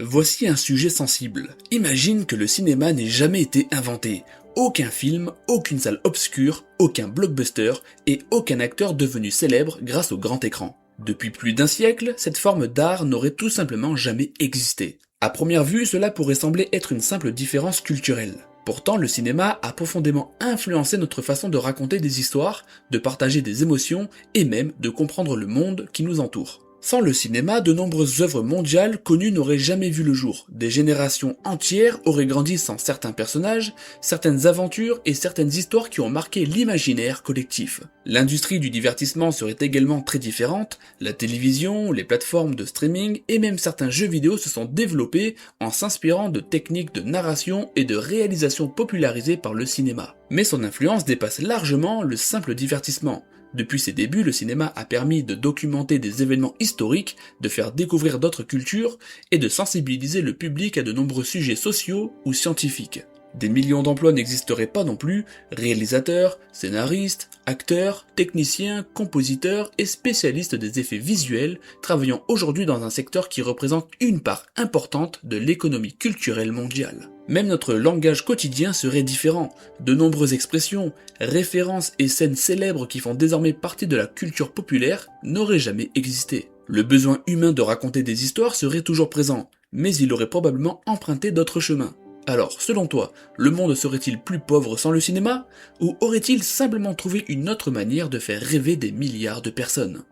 Voici un sujet sensible. Imagine que le cinéma n'ait jamais été inventé. Aucun film, aucune salle obscure, aucun blockbuster et aucun acteur devenu célèbre grâce au grand écran. Depuis plus d'un siècle, cette forme d'art n'aurait tout simplement jamais existé. À première vue, cela pourrait sembler être une simple différence culturelle. Pourtant, le cinéma a profondément influencé notre façon de raconter des histoires, de partager des émotions et même de comprendre le monde qui nous entoure. Sans le cinéma, de nombreuses œuvres mondiales connues n'auraient jamais vu le jour. Des générations entières auraient grandi sans certains personnages, certaines aventures et certaines histoires qui ont marqué l'imaginaire collectif. L'industrie du divertissement serait également très différente, la télévision, les plateformes de streaming et même certains jeux vidéo se sont développés en s'inspirant de techniques de narration et de réalisation popularisées par le cinéma. Mais son influence dépasse largement le simple divertissement. Depuis ses débuts, le cinéma a permis de documenter des événements historiques, de faire découvrir d'autres cultures et de sensibiliser le public à de nombreux sujets sociaux ou scientifiques. Des millions d'emplois n'existeraient pas non plus, réalisateurs, scénaristes, acteurs, techniciens, compositeurs et spécialistes des effets visuels travaillant aujourd'hui dans un secteur qui représente une part importante de l'économie culturelle mondiale. Même notre langage quotidien serait différent. De nombreuses expressions, références et scènes célèbres qui font désormais partie de la culture populaire n'auraient jamais existé. Le besoin humain de raconter des histoires serait toujours présent, mais il aurait probablement emprunté d'autres chemins. Alors, selon toi, le monde serait-il plus pauvre sans le cinéma, ou aurait-il simplement trouvé une autre manière de faire rêver des milliards de personnes ?